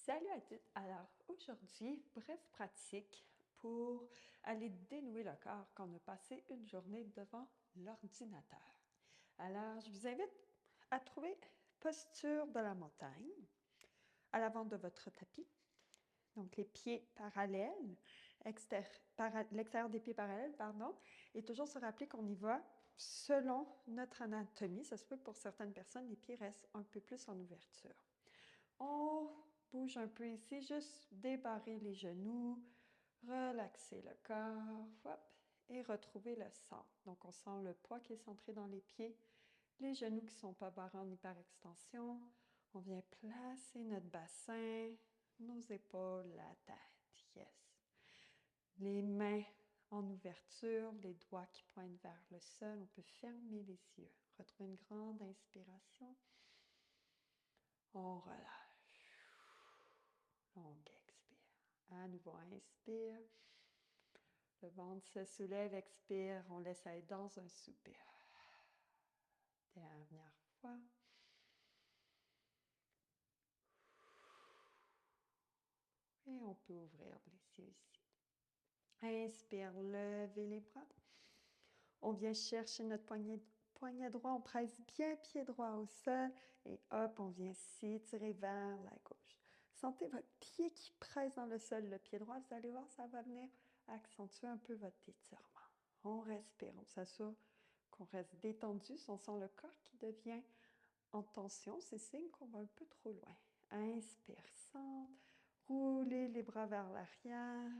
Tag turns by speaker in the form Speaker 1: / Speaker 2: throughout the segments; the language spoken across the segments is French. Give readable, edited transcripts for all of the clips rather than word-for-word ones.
Speaker 1: Salut à toutes! Alors aujourd'hui, bref pratique pour aller dénouer le corps quand on a passé une journée devant l'ordinateur. Alors, je vous invite à trouver posture de la montagne à l'avant de votre tapis. Donc, les pieds parallèles, l'extérieur des pieds parallèles, pardon, et toujours se rappeler qu'on y va selon notre anatomie. Ça se peut que pour certaines personnes, les pieds restent un peu plus en ouverture. On bouge un peu ici, juste débarrer les genoux, relaxer le corps, hop, et retrouver le centre. Donc, on sent le poids qui est centré dans les pieds, les genoux qui ne sont pas barrés en hyperextension. On vient placer notre bassin, nos épaules, la tête. Yes. Les mains en ouverture, les doigts qui pointent vers le sol. On peut fermer les yeux. Retrouver une grande inspiration. On relâche. Longue expire. À nouveau, inspire. Le ventre se soulève, expire. On laisse aller dans un soupir. Dernière fois. Et on peut ouvrir les yeux ici. Inspire, levez les bras. On vient chercher notre poignet droit. On presse bien pied droit au sol. Et hop, on vient s'étirer vers la gauche. Sentez votre pied qui presse dans le sol, le pied droit. Vous allez voir, ça va venir accentuer un peu votre étirement. On respire, on s'assure qu'on reste détendu. Si on sent le corps qui devient en tension, c'est signe qu'on va un peu trop loin. Inspire, centre. Roulez les bras vers l'arrière.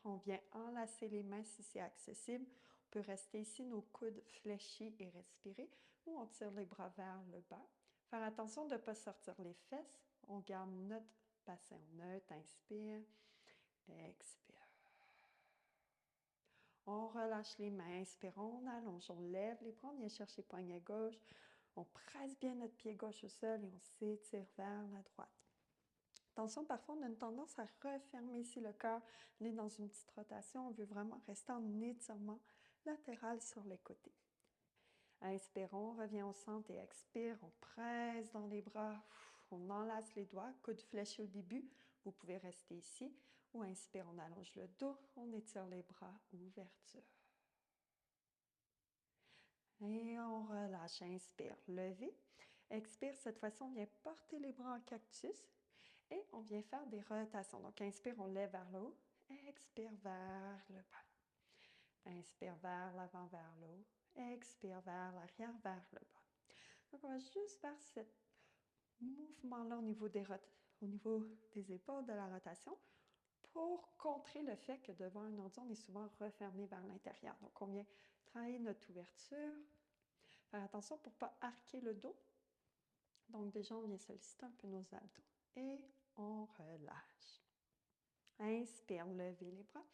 Speaker 1: On vient enlacer les mains si c'est accessible. On peut rester ici, nos coudes fléchis et respirer, ou on tire les bras vers le bas. Faire attention de ne pas sortir les fesses. On garde notre bassin neutre. Inspire, expire. On relâche les mains, inspire, on allonge, on lève les bras, on vient chercher poignet gauche. On presse bien notre pied gauche au sol et on s'étire vers la droite. Attention, parfois on a une tendance à refermer ici le corps. On est dans une petite rotation, on veut vraiment rester en étirement latéral sur les côtés. Inspire, on revient au centre et expire, on presse dans les bras, on enlace les doigts, coude fléché au début, vous pouvez rester ici, ou inspire, on allonge le dos, on étire les bras, ouverture. Et on relâche, inspire, lever. Expire, cette fois-ci, on vient porter les bras en cactus et on vient faire des rotations. Donc, inspire, on lève vers le haut, expire vers le bas. Inspire vers l'avant, vers le haut. Expire vers l'arrière, vers le bas. Donc, on va juste faire ce mouvement-là au niveau des épaules de la rotation pour contrer le fait que devant un ordi, on est souvent refermé vers l'intérieur. Donc, on vient travailler notre ouverture. Faire attention pour ne pas arquer le dos. Donc, déjà, on vient solliciter un peu nos abdos. Et on relâche. Inspire, levez les bras.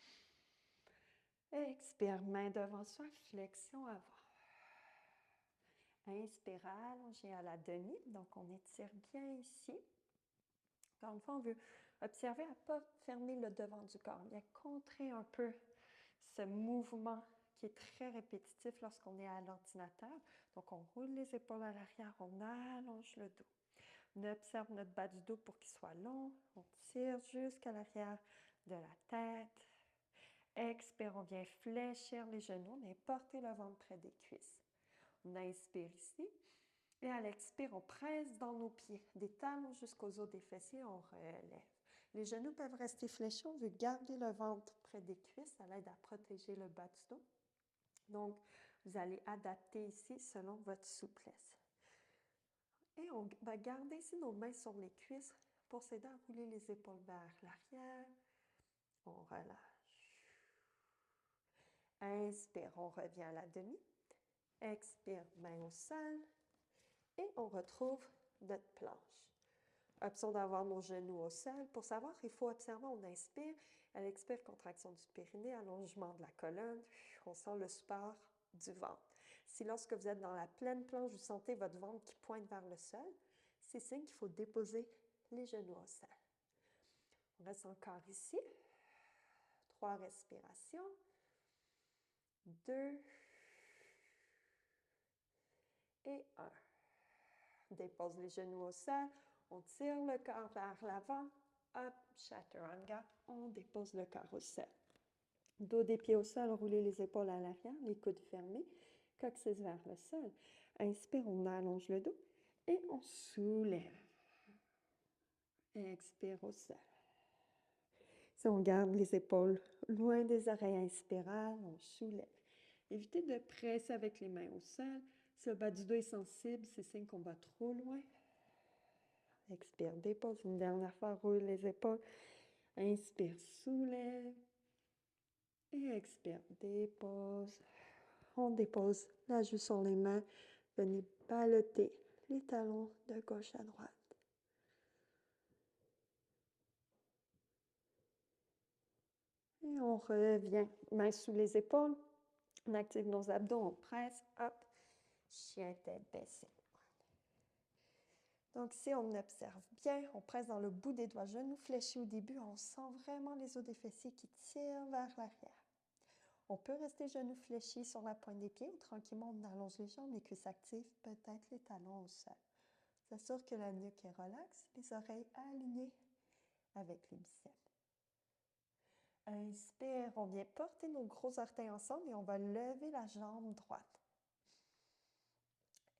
Speaker 1: Expire, main devant soi, flexion avant. Inspire, allongez à la demi. Donc, on étire bien ici. Encore une fois, on veut observer à ne pas fermer le devant du corps. Bien contrer un peu ce mouvement qui est très répétitif lorsqu'on est à l'ordinateur. Donc, on roule les épaules à l'arrière, on allonge le dos. On observe notre bas du dos pour qu'il soit long. On tire jusqu'à l'arrière de la tête. Expire, on vient fléchir les genoux. On vient porter le ventre près des cuisses. On inspire ici. Et à l'expire, on presse dans nos pieds, des talons jusqu'aux os des fessiers, on relève. Les genoux peuvent rester fléchis, on veut garder le ventre près des cuisses, ça l'aide à protéger le bas du dos. Donc, vous allez adapter ici selon votre souplesse. Et on va garder ici nos mains sur les cuisses pour s'aider à rouler les épaules vers l'arrière. On relâche. Inspire, on revient à la demi. Expire, main au sol. Et on retrouve notre planche. Option d'avoir nos genoux au sol. Pour savoir, il faut observer, on inspire. À l'expire, contraction du périnée, allongement de la colonne. On sent le support du ventre. Si lorsque vous êtes dans la pleine planche, vous sentez votre ventre qui pointe vers le sol, c'est signe qu'il faut déposer les genoux au sol. On reste encore ici. 3 respirations. 2 et 1. On dépose les genoux au sol. On tire le corps vers l'avant. Hop, chaturanga. On dépose le corps au sol. Dos des pieds au sol, roulez les épaules à l'arrière, les coudes fermés, coccyx vers le sol. Inspire, on allonge le dos et on soulève. Expire au sol. Si on garde les épaules loin des oreilles, inspirales, on soulève. Évitez de presser avec les mains au sol. Si le bas du dos est sensible, c'est signe qu'on va trop loin. Expire, dépose. Une dernière fois, roule les épaules. Inspire, soulève. Et expire, dépose. On dépose la joue sur les mains. Venez balloter les talons de gauche à droite. Et on revient, mains sous les épaules. On active nos abdos, on presse, hop, chien tête baissée. Donc ici, on observe bien, on presse dans le bout des doigts, genoux fléchis au début, on sent vraiment les os des fessiers qui tirent vers l'arrière. On peut rester genoux fléchis sur la pointe des pieds ou tranquillement on allonge les jambes, les cuisses actives, peut-être les talons au sol. S'assure que la nuque est relaxe, les oreilles alignées avec les biceps. Inspire, on vient porter nos gros orteils ensemble et on va lever la jambe droite.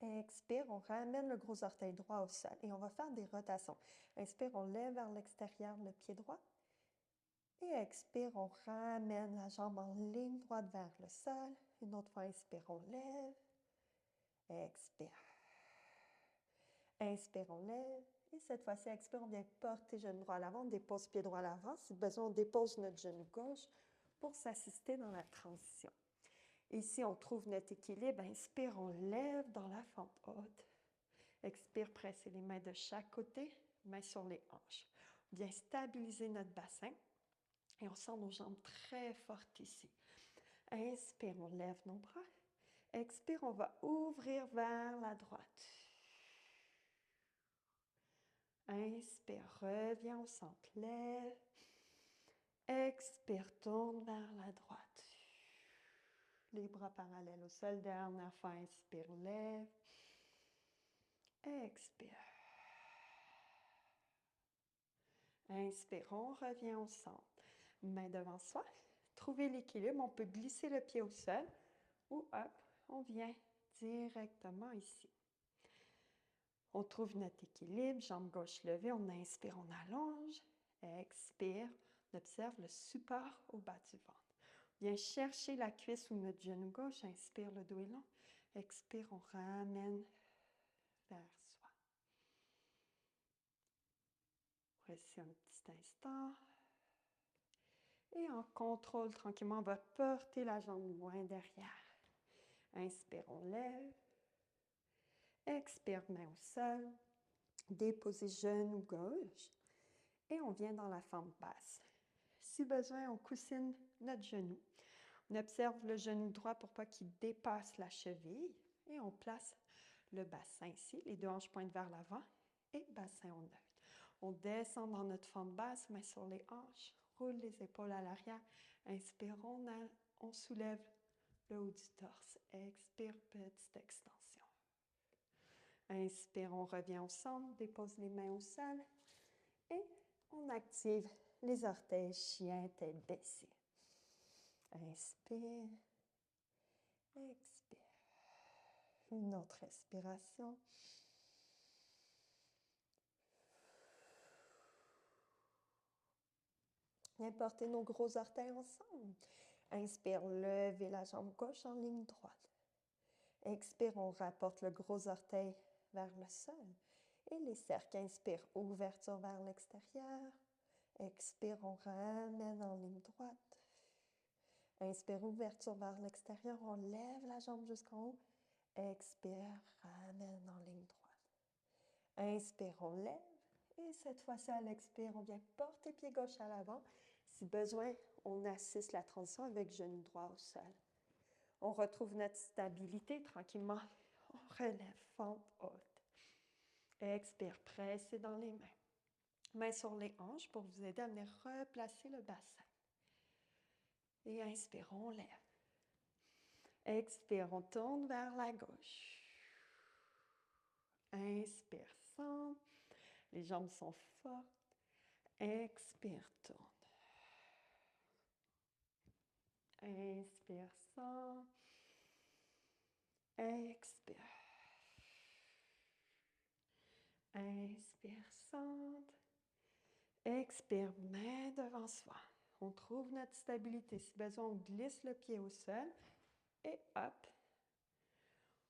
Speaker 1: Expire, on ramène le gros orteil droit au sol et on va faire des rotations. Inspire, on lève vers l'extérieur le pied droit. Et expire, on ramène la jambe en ligne droite vers le sol. Une autre fois, inspire, on lève. Expire. Inspire, on lève. Et cette fois-ci, expire, on vient porter genou droit à l'avant, on dépose pied droit à l'avant. Si besoin, on dépose notre genou gauche pour s'assister dans la transition. Ici, on trouve notre équilibre. Inspire, on lève dans la fente haute. Expire, pressez les mains de chaque côté, mains sur les hanches. On vient stabiliser notre bassin et on sent nos jambes très fortes ici. Inspire, on lève nos bras. Expire, on va ouvrir vers la droite. Inspire, reviens au centre, lève. Expire, tourne vers la droite. Les bras parallèles au sol, dernière fois, inspire, lève. Expire. Inspire, on revient au centre. Main devant soi. Trouvez l'équilibre. On peut glisser le pied au sol ou hop, on vient directement ici. On trouve notre équilibre. Jambe gauche levée. On inspire, on allonge. Expire. On observe le support au bas du ventre. On vient chercher la cuisse sous notre genou gauche. Inspire, le dos est long. Expire, on ramène vers soi. Restez un petit instant. Et en contrôle, tranquillement, on va porter la jambe loin derrière. Inspire, on lève. Expire, main au sol. Déposez genou gauche. Et on vient dans la fente basse. Si besoin, on coussine notre genou. On observe le genou droit pour pas qu'il dépasse la cheville. Et on place le bassin ici. Les deux hanches pointent vers l'avant. Et bassin au neutre. On descend dans notre fente basse, main sur les hanches. Roule les épaules à l'arrière. Inspire, on soulève le haut du torse. Expire, petite extension. Inspire, on revient au centre, dépose les mains au sol et on active les orteils, chien, tête baissée. Inspire, expire. Une autre respiration. Viens porter nos gros orteils ensemble. Inspire, levez la jambe gauche en ligne droite. Expire, on rapporte le gros orteil vers le sol. Et les cercles, inspire, ouverture vers l'extérieur. Expire, on ramène en ligne droite. Inspire, ouverture vers l'extérieur, on lève la jambe jusqu'en haut. Expire, ramène en ligne droite. Inspire, on lève. Et cette fois-ci, à l'expire, on vient porter pied gauche à l'avant. Si besoin, on assiste la transition avec genou droit au sol. On retrouve notre stabilité tranquillement. On relève, fente haute. Expire, pressez dans les mains. Mains sur les hanches pour vous aider à venir replacer le bassin. Et inspire, on lève. Expire, on tourne vers la gauche. Inspire, centre. Les jambes sont fortes. Expire, tourne. Inspire, centre. Expire. Inspire, centre. Expire, main devant soi. On trouve notre stabilité. Si besoin, on glisse le pied au sol. Et hop,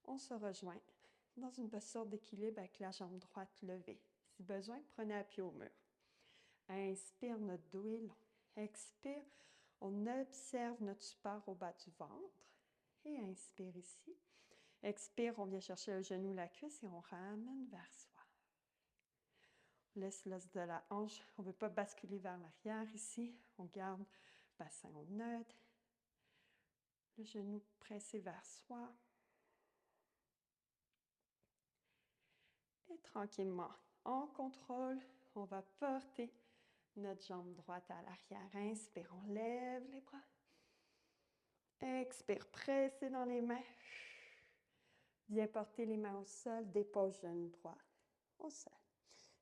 Speaker 1: on se rejoint dans une posture d'équilibre avec la jambe droite levée. Si besoin, prenez appui au mur. Inspire, notre dos est long. Expire, on observe notre support au bas du ventre. Et inspire ici. Expire, on vient chercher le genou, la cuisse et on ramène vers soi. On laisse l'os de la hanche. On ne veut pas basculer vers l'arrière ici. On garde bassin au neutre. Le genou pressé vers soi. Et tranquillement, en contrôle, on va porter notre jambe droite à l'arrière. Inspire, on lève les bras. Expire, pressez dans les mains. Viens porter les mains au sol, dépose genou droit au sol.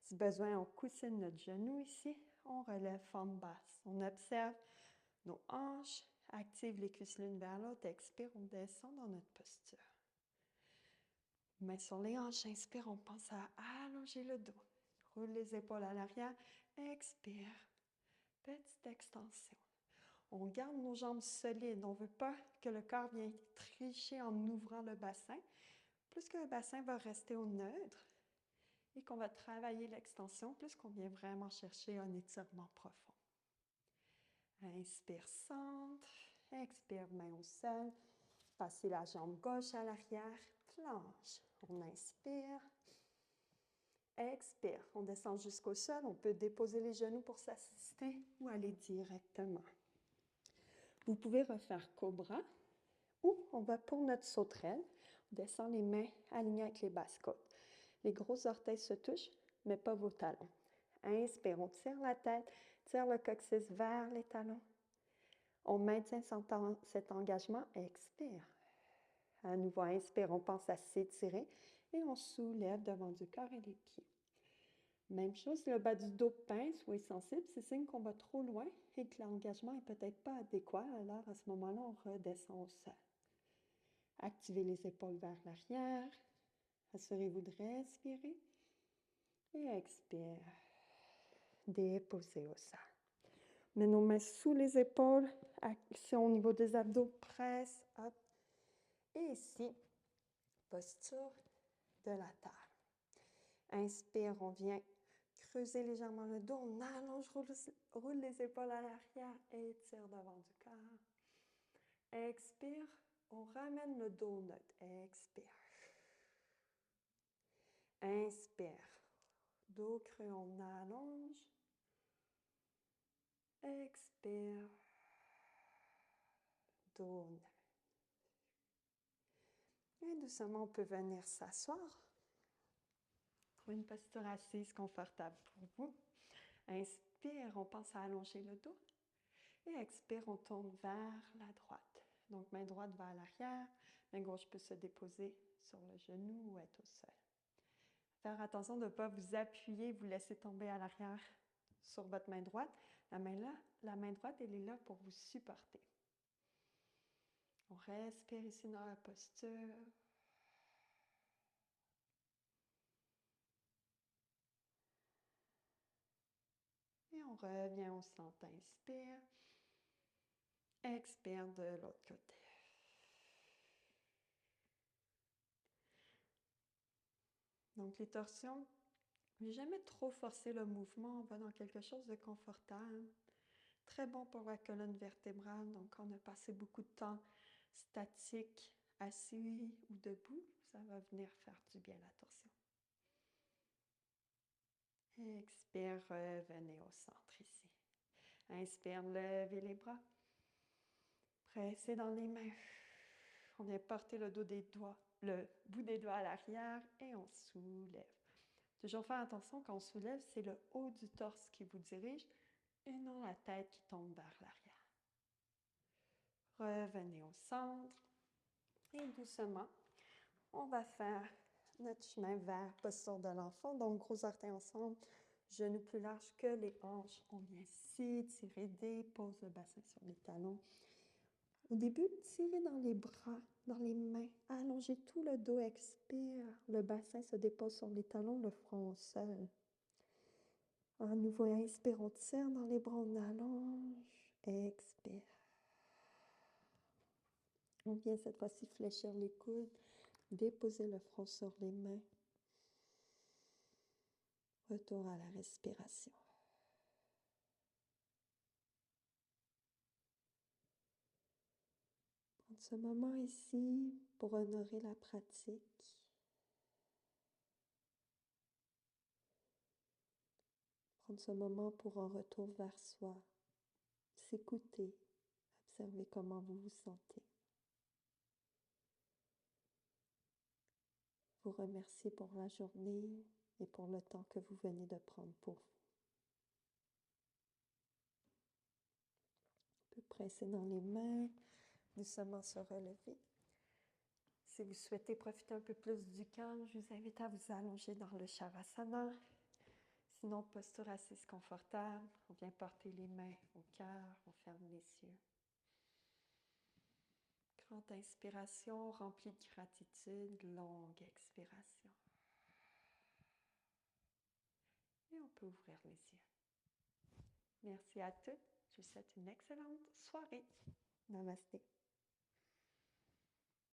Speaker 1: Si besoin, on coussine notre genou ici. On relève forme basse. On observe nos hanches, active les cuisses l'une vers l'autre. Expire, on descend dans notre posture. Mains sur les hanches, inspire, on pense à allonger le dos. Roule les épaules à l'arrière. Expire. Petite extension. On garde nos jambes solides. On ne veut pas que le corps vienne tricher en ouvrant le bassin. Plus que le bassin va rester au neutre et qu'on va travailler l'extension, plus qu'on vient vraiment chercher un étirement profond. Inspire, centre. Expire, main au sol. Passez la jambe gauche à l'arrière. Planche. On inspire. Expire. On descend jusqu'au sol. On peut déposer les genoux pour s'assister ou aller directement. Vous pouvez refaire cobra ou on va pour notre sauterelle. On descend les mains alignées avec les basses côtes. Les gros orteils se touchent, mais pas vos talons. Inspire, on tire la tête, tire le coccyx vers les talons. On maintient cet engagement. Expire. À nouveau, inspire, on pense à s'étirer et on soulève devant du corps et les pieds. Même chose, si le bas du dos pince ou est sensible, c'est signe qu'on va trop loin et que l'engagement n'est peut-être pas adéquat. Alors, à ce moment-là, on redescend au sol. Activez les épaules vers l'arrière. Assurez-vous de respirer. Et expire. Déposez au sol. Mets nos mains sous les épaules. Action au niveau des abdos. Presse. Hop. Et ici, posture de la terre. Inspire, on vient creuser légèrement le dos. On allonge, roule les épaules à l'arrière et étire devant du corps. Expire, on ramène le dos neutre. Expire. Inspire. Dos creux, on allonge. Expire. Dos neutre. Et doucement, on peut venir s'asseoir. Trouvez une posture assise confortable pour vous. Inspire, on pense à allonger le dos. Et expire, on tourne vers la droite. Donc, main droite va à l'arrière, main gauche peut se déposer sur le genou ou être au sol. Faire attention de ne pas vous appuyer, vous laisser tomber à l'arrière sur votre main droite. La main droite, elle est là pour vous supporter. On respire ici dans la posture. Et on revient au centre. Inspire. Expire de l'autre côté. Donc, les torsions, ne jamais trop forcer le mouvement. On va dans quelque chose de confortable. Très bon pour la colonne vertébrale. Donc, on a passé beaucoup de temps statique, assis ou debout. Ça va venir faire du bien la torsion. Expire, revenez au centre ici. Inspire, levez les bras. Pressez dans les mains. On vient porter le bout des doigts à l'arrière et on soulève. Toujours faire attention, quand on soulève, c'est le haut du torse qui vous dirige et non la tête qui tombe vers l'arrière. Revenez au centre et doucement, on va faire notre chemin vers posture de l'enfant. Donc, gros orteils ensemble, Genoux plus larges que les hanches. On vient s'étirer, dépose le bassin sur les talons. Au début, tirez dans les bras, dans les mains. Allongez tout le dos, expire. Le bassin se dépose sur les talons, le front au sol. À nouveau, inspire, on tire dans les bras, on allonge. Expire. On vient cette fois-ci fléchir les coudes, déposer le front sur les mains. Retour à la respiration. Prendre ce moment ici pour honorer la pratique. Prendre ce moment pour un retour vers soi. S'écouter, observer comment vous vous sentez. Vous remercier pour la journée et pour le temps que vous venez de prendre pour vous. On peut presser dans les mains, doucement se relever. Si vous souhaitez profiter un peu plus du calme, je vous invite à vous allonger dans le Shavasana. Sinon, posture assise confortable, on vient porter les mains au cœur, on ferme les yeux. Grande inspiration, remplie de gratitude, longue expiration. Et on peut ouvrir les yeux. Merci à toutes. Je vous souhaite une excellente soirée. Namasté.